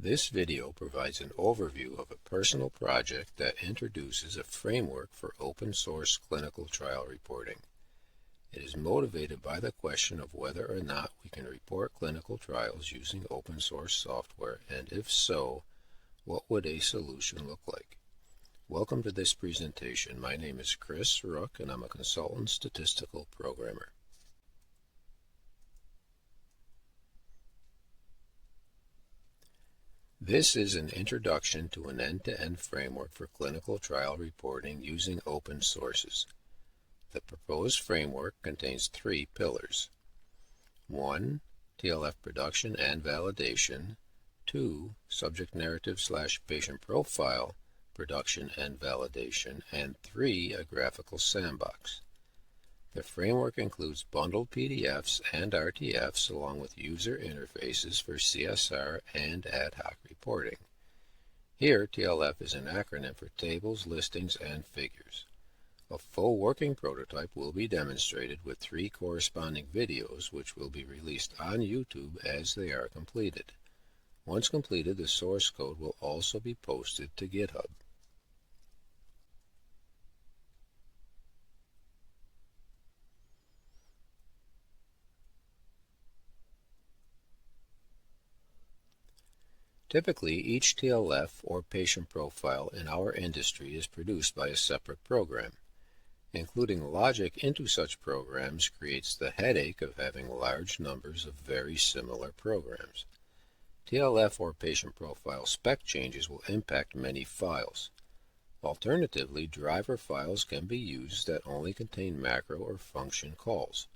This video provides an overview of a personal project that introduces a framework for open source clinical trial reporting. It is motivated by the question of whether or not we can report clinical trials using open source software, and if so, what would a solution look like? Welcome to this presentation. My name is Chris Rook, and I'm a consultant statistical programmer. This is an introduction to an end-to-end framework for clinical trial reporting using open sources. The proposed framework contains three pillars. 1. TLF production and validation. 2. Subject narrative/patient profile production and validation. And 3. A graphical sandbox. The framework includes bundled PDFs and RTFs along with user interfaces for CSR and ad hoc reporting. Here, TLF is an acronym for tables, listings, and figures. A full working prototype will be demonstrated with 3 corresponding videos which will be released on YouTube as they are completed. Once completed, the source code will also be posted to GitHub. Typically, each TLF or patient profile in our industry is produced by a separate program. Including logic into such programs creates the headache of having large numbers of very similar programs. TLF or patient profile spec changes will impact many files. Alternatively, driver files can be used that only contain macro or function calls.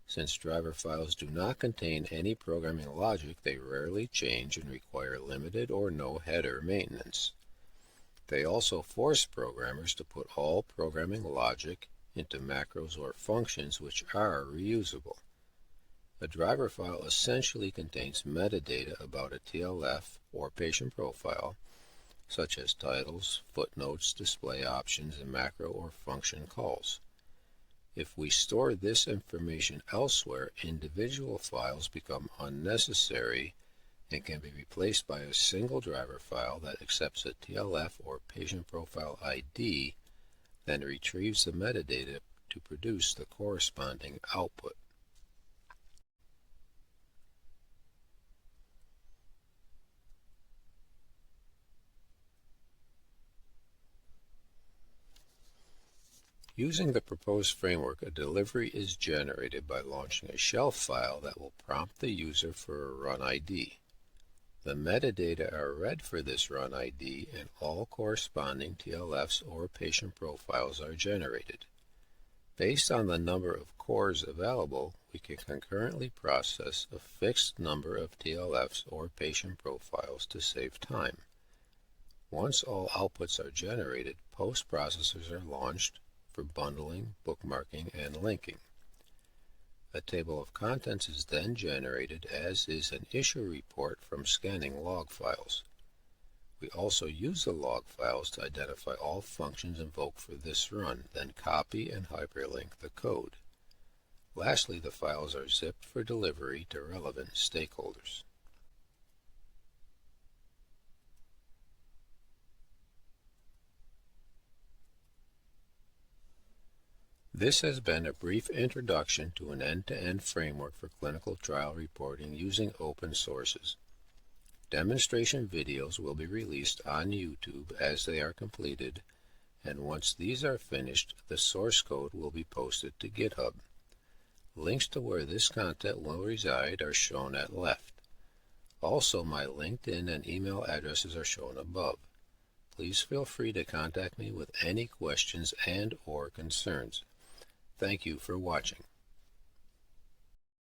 Since driver files do not contain any programming logic, they rarely change and require limited or no header maintenance. They also force programmers to put all programming logic into macros or functions which are reusable. A driver file essentially contains metadata about a TLF or patient profile, such as titles, footnotes, display options, and macro or function calls. If we store this information elsewhere, individual files become unnecessary and can be replaced by a single driver file that accepts a TLF or patient profile ID, then retrieves the metadata to produce the corresponding output. Using the proposed framework, a delivery is generated by launching a shelf file that will prompt the user for a run ID. The metadata are read for this run ID, and all corresponding TLFs or patient profiles are generated. Based on the number of cores available, we can concurrently process a fixed number of TLFs or patient profiles to save time. Once all outputs are generated, post-processors are launched for bundling, bookmarking, and linking. A table of contents is then generated, as is an issue report from scanning log files. We also use the log files to identify all functions invoked for this run, then copy and hyperlink the code. Lastly, the files are zipped for delivery to relevant stakeholders. This has been a brief introduction to an end-to-end framework for clinical trial reporting using open sources. Demonstration videos will be released on YouTube as they are completed, and once these are finished, the source code will be posted to GitHub. Links to where this content will reside are shown at left. Also, my LinkedIn and email addresses are shown above. Please feel free to contact me with any questions and/or concerns. Thank you for watching.